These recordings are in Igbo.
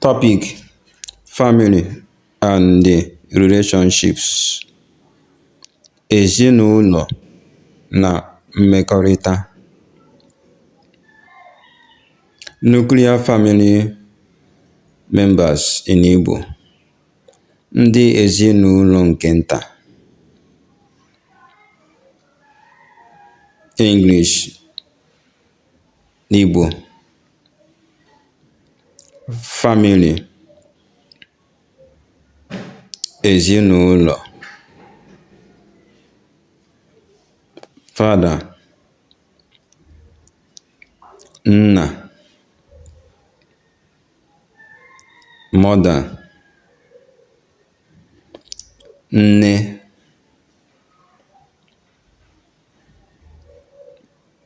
Topic: Family and the relationships. Ezinụlọ na mmekọrịta. Nuclear family members in Igbo. Ndị ezinụlọ nke nta. English n'Igbo. Family. Ezinụlọ. Father. Nna. Mother. Nne.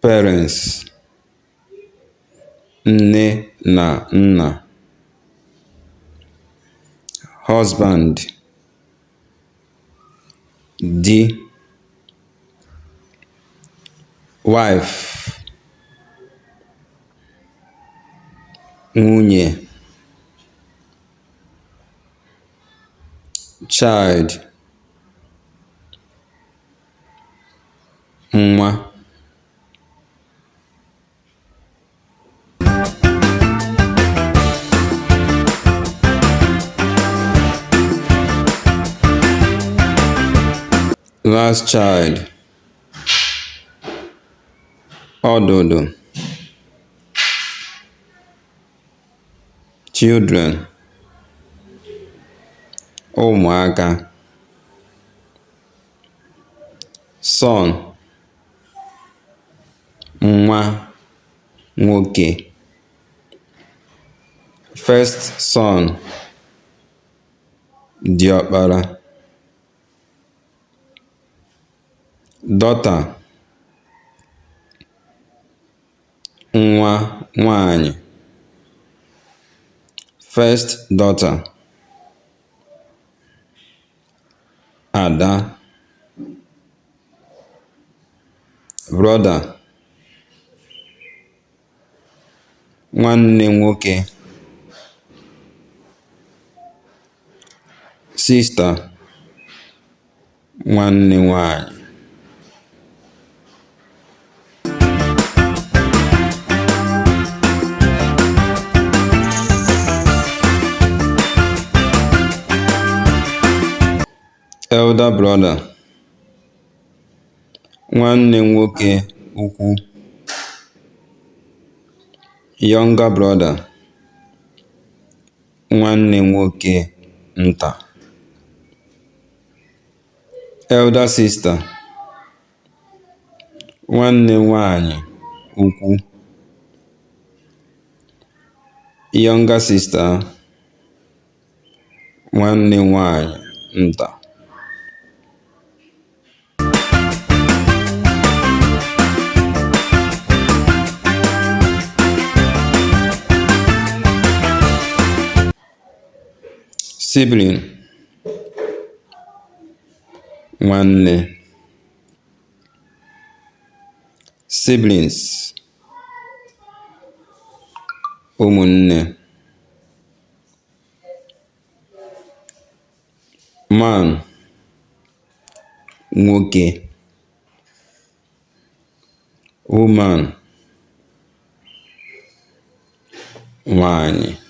Parents. Nne na nna. Husband. Di. Wife. Nwunye. Child. Nwa. Last child. Ọdụdụ. Children. Ụmụaka. Son. Nwa nwoke. First son. Diọkpara. Daughter. Nwa nwanyị. First daughter. Ada. Brother. Nwanne nwoke. Sister. Nwanne nwanyị. Elder brother. Nwanne nwoke ukwu. Younger brother. Nwanne nwoke nta. Elder sister. Nwanne nwanyị ukwu. Younger sister. Nwanne nwanyị nta. Sibling. Nwanne. Siblings. Ụmụnne. Man. Nwoke. Woman. Nwanyị.